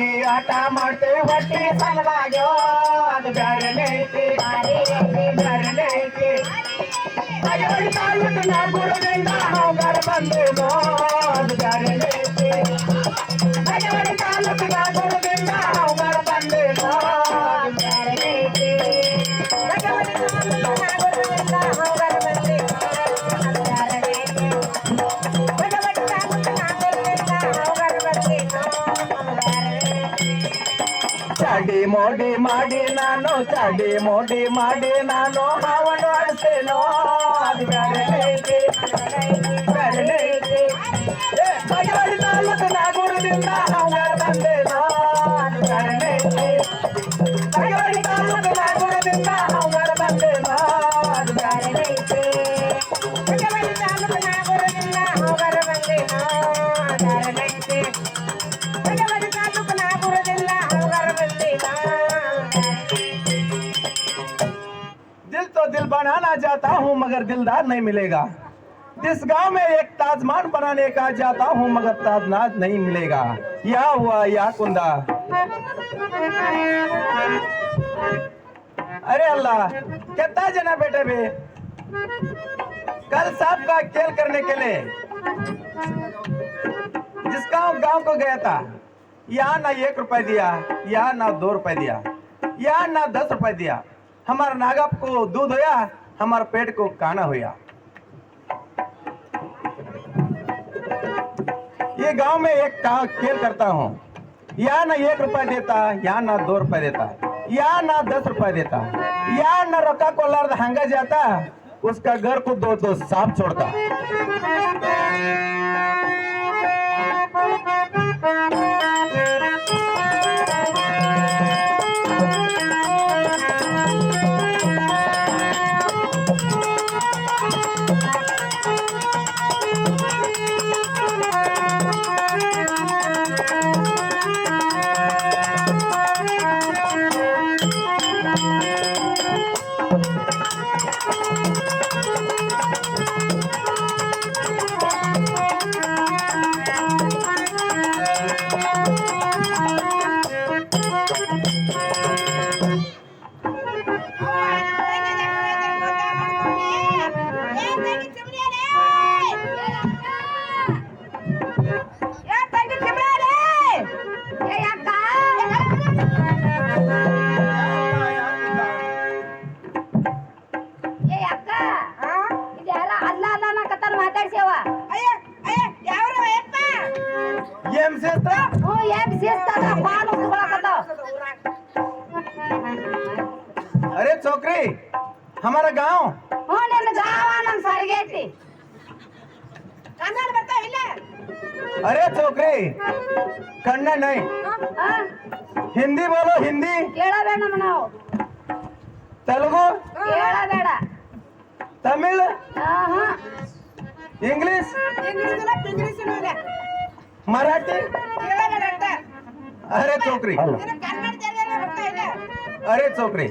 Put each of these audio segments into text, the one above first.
ಹುಡುಗಿ ಆಟ ಮಾಡ್ತೇವೆ ಹೊಟ್ಟಿ ಸಲವಾಗ್ಯೋ ಅದು ಬ್ಯಾರನೆ ಐತಿ ಬ್ಯಾರನೆ ಐತಿ ಅಗಡಿ ತಾಲೂಕು ನಾಗೂರದಿಂದ ಹೋಗಾರ ಬಂದೇನೋ ಅದು ಬ್ಯಾರನೆ ಐತಿ ಅಗಡಿ ತಾಲೂಕು ನಾಗೂರದಿಂದ ಹೋಗಾರ ಬಂದೇನೋ ಅದು ಬ್ಯಾರನೆ ಐತಿ ಅಗಡಿ ತಾಲೂಕು ನಾಗೂರದಿಂದ ಹೋಗಾರ ಬಂದೇನೋ ಅದು ಬ್ಯಾರನೆ ಐತಿ ಅಗಡಿ ತಾಲೂಕು ನಾಗೂರದಿಂದ ಹೋಗಾರ ಬಂದೇನೋ ಅದು ಬ್ಯಾರನೆ ಐತಿ ಚಾಡಿ ಮೋಡಿ ಮಾಡಿ ನಾನು ಚಾಡಿ ಮೋಡಿ ಮಾಡಿ ನಾನು ಹಾವನ್ನು ಆಡ್ತೇನೋ ಅದು ಬ್ಯಾರನೆ ಐತಿ ಬ್ಯಾರನೆ ಐತಿ ಅಗಡಿ ತಾಲೂಕು ನಾಗೂರದಿಂದ ಹೋಗಾರ ಬಂದೇನೋ ಅದು ಬ್ಯಾರನೆ ಐತಿ ಅಗಡಿ ತಾಲೂಕು ನಾಗೂರದಿಂದ ಹೋಗಾರ ಬಂದೇನೋ ಅದು ಬ್ಯಾರನೆ ಐತಿ ಅಗಡಿ ತಾಲೂಕು ನಾಗೂರದಿಂದ ಹೋಗಾರ ಬಂದೇನೋ ಬ್ಯಾರನೆ ಐತಿ ಅಗಡಿ ತಾಲೂಕು ನಾಗೂರದಿಂದ ಹೋಗಾರ ಬಂದೇನೋ दिल तो दिल बनाना चाहता हूँ मगर दिलदार नहीं मिलेगा जिस गांव में एक ताजमान बनाने का चाहता हूँ मगर ताजनाज नहीं मिलेगा या हुआ या कुंदा अरे अल्लाह कितना जना बेटे बे कल सांप का खेल करने के लिए जिस गांव को गया था यहाँ ना 1 रुपए दिया यहाँ ना 2 रुपए दिया यहाँ ना 10 रुपए दिया हमारा नागप को दूध होया हमारे पेट को काना होया ये गांव में एक खेल करता हूँ यहाँ ना 1 रुपए देता यहाँ ना 2 रुपए देता यहाँ ना 10 रुपए देता यहाँ ना रोका को लर्द हंगा जाता उसका घर को 2 सांप छोड़ता अरे छोकरी हमारा गांव अरे छोकरी कन्नड़ नहीं हिंदी बोलो हिंदी तेलुगु तमिल इंग्लिश मराठी अरे छोकरी अरे छोकरी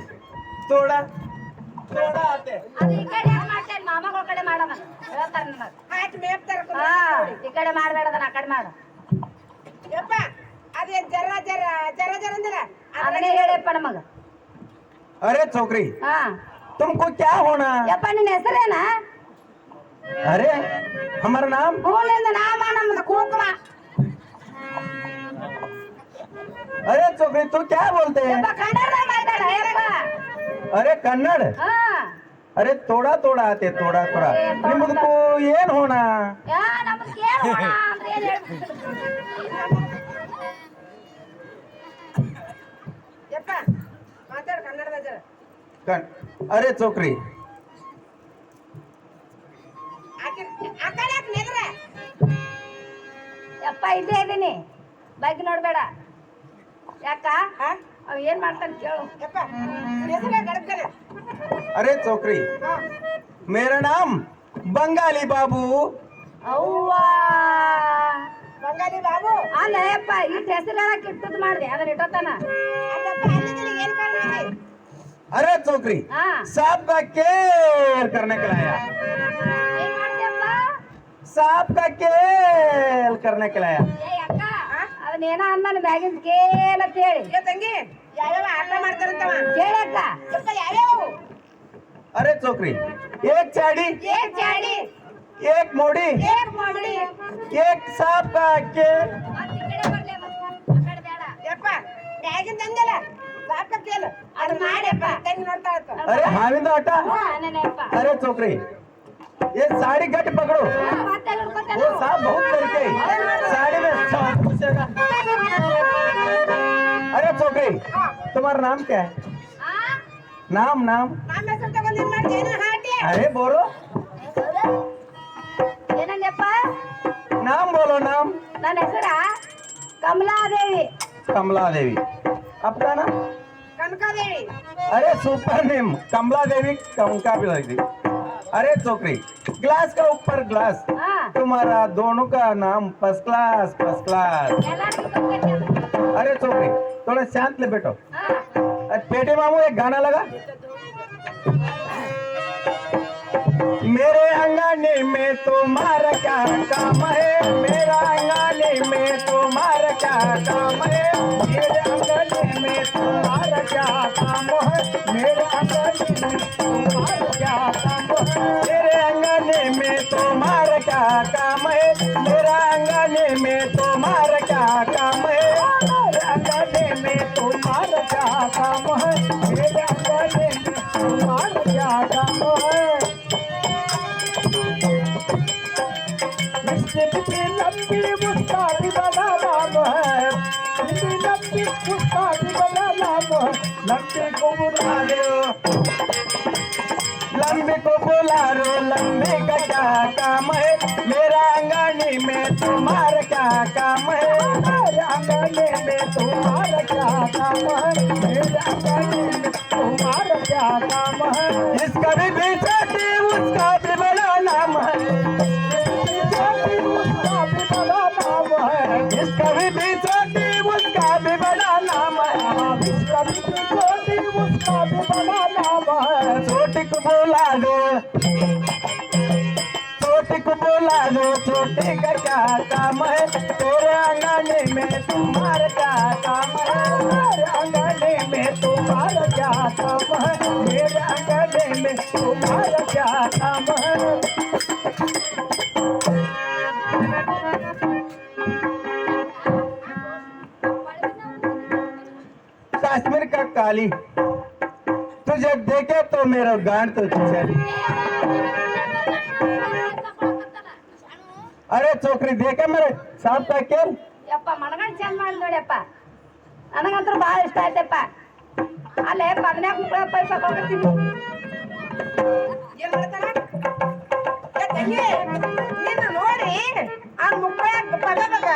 थोड़ा थोड़ा आते ಮಾಮಗಳ ಕಡೆ ಮಾಡಮ್ಮ ಹೇಳ್ತಾರ ನನಗೆ ಆಯ್ತು ಮೇಪ್ತಾರ ಈ ಕಡೆ ಮಾಡಬೇಡದನ ಆ ಕಡೆ ಮಾಡು ಯಪ್ಪ ಅದೇ ಜರ ಜರ ಜರ ಜರ ಅಂದಿರ ಅದನ್ನೇ ಹೇಳಪ್ಪ ನಮಗ अरे छोकरी तुमको क्या होना ಯಪ್ಪ ನಿನ್ನ ಹೆಸರೇನ अरे हमारा नाम ಹೂಲಿಂದ ನಾಮ ನಮ್ಮದು ಕುಂಕುಮ अरे छोकरी तू क्या बोलते हैं ಯಪ್ಪ ಕನ್ನಡದಾಗ ಮಾತಾಡ ಯಪ್ಪ अरे कन्नड़ ಹಾ अरे थोड़ा थोड़ा आते थोड़ा थोड़ा निम्मको ಏನ್ ಹೋಣ ಯಾ ನಮಗೆ ಕೇಳೋಣ ಅಂದ್ರೆ ಏನು ಹೇಳ್ಬಿಡ್ತೀರಿ ಯಪ್ಪ ಮಾತಾಡ ಕನ್ನಡದಾಗ ಜರ अरे छोकरी ಆಕಡೆ ನೆದ್ರ ಯಪ್ಪ ಇಲ್ಲೇ ಇದೀನಿ ಬಗ್ಗೆ ನೋಡ್ಬೇಡ ಯಾಕ ಅವ ಏನ್ ಮಾಡ್ತಾನೆ ಕೇಳು ಯಪ್ಪ ಹೆಸರೇ ಗಡಕರೆ अरे छोकरी मेरा नाम बंगाली बाबू ಅವ್ವ ಬಂಗಾಲಿ ಬಾಬು ಅಲ್ಲ ಯಪ್ಪ ಇಟ್ ಹೆಸರೆಲ್ಲ ಕಿಟ್ಟದ್ ಮಾಡ್ದೆ ಅದನ್ನ ಇಟ್ಟೋತಾನ ಅದಪ್ಪ ಅಲ್ಲಿಗೆ ಏನು ಕಾಣ್ತಿದೆ अरे छोकरी ಹಾ सांप का खेल करने के लाया ಏನ್ ಮಾಡ್ದ್ಯಪ್ಪ सांप का खेल करने के लाया ಏ ಅಕ್ಕ ಅದನ್ನೇನ ಅಂದಾನ ಮ್ಯಾಗಿನ್ ಕೇಳ ಹೇಳಿ ಏ ತಂಗಿ ಯಾವ್ಯಾವ ಆಟ ಮಾಡ್ತಾರಂತವ ಕೇಳಕ್ಕ ಯಪ್ಪ ಯಾವ್ಯಾವ अरे छोकरी एक चाड़ी ಏಕ್ ಚಾಡಿ एक मोड़ी ಏಕ್ ಮಾಡಿ एक सांप का के ಮತ್ತ್ ಈ ಕಡೆ ಬರ್ಲೆ ಮತ್ತ್ ಆ ಕಡೆ ಬೇಡ ಯಪ್ಪ ಮ್ಯಾಗಿನ್ ತಂದಲ್ಲ ಸಾಕ ಕೇಳು ಅದು ಮಾಡ್ಯಪ್ಪ ತಂಗಿ ನೋಡ್ತಾಳತ್ತ अरे हाविंद हटा ನೆನಪ್ಪ अरे छोकरी ये साड़ी गट पकड़ो ಮತ್ತೆ वो सांप बहुत करके साड़ी में सांप घुसेगा अरे छोकरी तुम्हारा नाम क्या है नाम नाम ನಮ್ಮ ಹೆಸರು ತಗೊಂಡು ಮಾಡಿ ಏನೋ ಹಾಟಿ अरे बोलो ಏನಂದಪ್ಪ नाम बोलो नाम ನನ್ನ ಹೆಸರ ಕಮಲಾದೇವಿ कमला देवी आपका नाम ಕನಕಾದೇವಿ अरे सुपर नेम कमला देवी कंका भी लगी अरे छोकरी ग्लास का ऊपर ग्लास ಹಾ तुम्हारा दोनों का नाम फर्स्ट क्लास फर्स्ट क्लास ಎಲ್ಲ ತಿಳ್ಕೊಂಡ್ಬಿಟ್ಟೆ. अरे छोकरी थोड़ा शांत ले बैठो ಹಾ अरे पेटे मामू एक गाना लगा मेरे अंगने में तुम्हारा क्या काम है मेरा अंगने में तुम्हारा क्या काम है मेरे अंगने में तुम्हारा क्या काम है मेरे अंगने में तुम्हारा क्या काम है मेरे अंगने में तुम्हारा क्या काम है मेरा अंगने में तुम्हारा क्या काम है मेरे अंगने में तुम्हारा क्या काम है मेरे अंगने में तुम्हारा क्या काम है लंबी उसका भी बड़ा नाम है लंबी उसका भी बड़ा नाम है लंबी को बुला दो लंबी को बुला लो लंबी का क्या काम है मेरा अंगने में तुम्हारा क्या काम है मेरे अंगने में तुम्हारा क्या काम है मेरे अंगने में तुम्हारा क्या काम है इसका भी बेचाती उसका भी बड़ा नाम है उसका भी बड़ा नाम है इसका भी बेचाती उसका भी बड़ा नाम है इसका भी बेचाती उसका भी बड़ा नाम है छोटी को बोला दो छोटी को बोला दो छोटे का क्या काम है तेरे अंगने में तुम्हारा क्या काम है मेरे अंगने में तुम्हारा क्या काम है मेरे अंगने में तुम्हारा क्या काम है कश्मीर का काली तुझे देखे तो मेरा गांड तो चली अरे छोकरी देखे मेरे सांप का खेल ಯಪ್ಪ ಮನಗಂಡ್ ಚಂದ ಮಾಡಿ ನೋಡ್ಯಪ್ಪ ನನಗಂತೂ ಭಾಳ ಇಷ್ಟ ಆಯ್ತಪ್ಪ ಅಲ್ಲೇ ಪಗನ್ಯಾಗ ಮುಕ್ಕಳ ಪೈ ಹೋಗತ್ತೀನಿ ಏನ್ ಮಾಡ್ತಾರ ಏ ತಂಗಿ ನಿನ್ನ ನೋಡಿ ಆ ಮುಕ್ಕಳಾಗ ಬಗ ಬಗ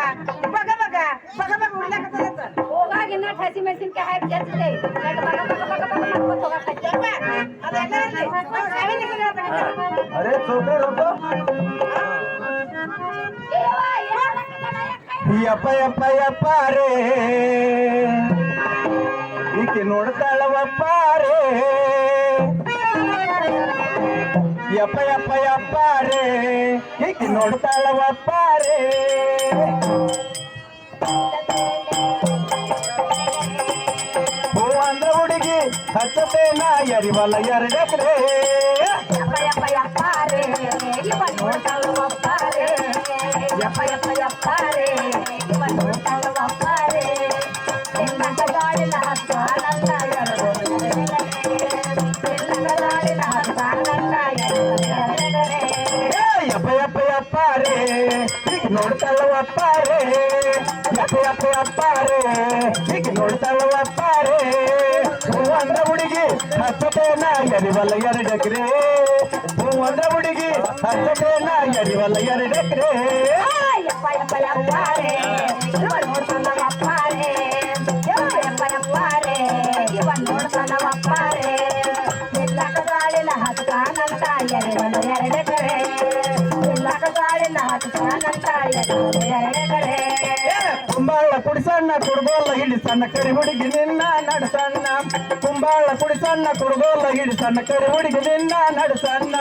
ಬಗ ಬಗ ಬಗ ಬಗ ಉಳ್ಳಾಕತ್ತದ ಹೋಗಾಗ ಇನ್ನ ಹಸಿ ಮೆಣಸಿನ್ಕಾಯಿ ಹಾಕಿ ಜಜ್ಜಿದೆ ಬಗ ಬಗ ಬಗ ಬಗ ಬಗ ಮಾಡ್ಕೊಂತ ಹೋಗಕತ್ತಿ ಯಪ್ಪ ಅದೆಲ್ಲ ಇರ್ಲಿ ನಾವು ಸಾವಿನ अरे छोकरी रुको ಯಪ್ಪ ಯಪ್ಪ ಯಪ್ಪ ರೇ ಈಕೆ ನೋಡ್ತಾಳವಪ್ಪ ರೇ ಯಪ್ಪ ಯಪ್ಪ ಯಪ್ಪ ರೇ ಈಕೆ ನೋಡ್ತಾಳವಪ್ಪ ರೇ ಹೂ ಅಂದ್ರ ಹುಡುಗಿ ಹಚ್ಚತೇನ ಎರಿವಲ್ಲ ಎರಡೆಕ್ರೆ ಯಪ್ಪ ಯಪ್ಪ ಯಪ್ಪ ರೇ ಇವ ನೋಡ್ತಾಳವಪ್ಪ ರೇ ಯಪ್ಪ ಯಪ್ಪ ಯಪ್ಪ ರೇ ಇವ ನೋಡ್ತಾಳವಪ್ಪ ರೇ ನಿನ್ನಂತ ಗಾಡಿನ ಹತ್ತಾನಂತ ಗಾಡಿನ ಹತ್ತಾನಂತ ಯಪ್ಪ ಯಪ್ಪ ಯಪ್ಪ ರೇ ಈಗ ನೋಡ್ತಾಳವಪ್ಪ ರೇ ಯಪ್ಪ ಯಪ್ಪ ಯಪ್ಪ ರೇ ಈಗ ನೋಡ್ತಾಳವಪ್ಪ ರೇ ಹೂ ಅಂದ್ರ ಹುಡುಗಿ ಹಚ್ಚತೇನ ಎರಿವಲ್ಲ ಎರಡೆಕ್ರೆ ಹೂ ಅಂದ್ರ ಹುಡುಗಿ ಹಚ್ಚತೇನ ಎರಿವಲ್ಲ ಎರಡೆಕ್ರೆ ಯಪ್ಪ ಯಪ್ಪ ಯಪ್ಪ ರೇ ಇವ ನೋಡ್ತಾಳವಪ್ಪ ರೇ ಯಪ್ಪ ಯಪ್ಪ ರೇ ಇವ ನೋಡ್ತಾಳವಪ್ಪ ರೇ ನಿಲ್ಲಕ ಗಾಡಿನ ಹತ್ತಾನಂತ ಎರಿವಲ್ಲ ಎರಡೆಕರೆ ನಿಲ್ಲಕ ಗಾಡಿನ ಹತ್ತಾನಂತ ಎರಿವಲ್ಲ ಎರಡೆಕರೆ ಕುಂಬಾಳ ಕುಡಿಸಣ್ಣ ಕುಡ್ಗೋಲ್ಲ ಹಿಡಿ ಸಣ್ಣ ಕರಿ ಹುಡುಗಿ ನಿನ್ನ ನಡಸಣ್ಣ ಕುಂಬಾಳ ಕುಡಿಸಣ್ಣ ಕುಡ್ಗೋಲ್ಲ ಹಿಡಿ ಸಣ್ಣ ಕರಿ ಹುಡುಗಿ ನಿನ್ನ ನಡಸಣ್ಣ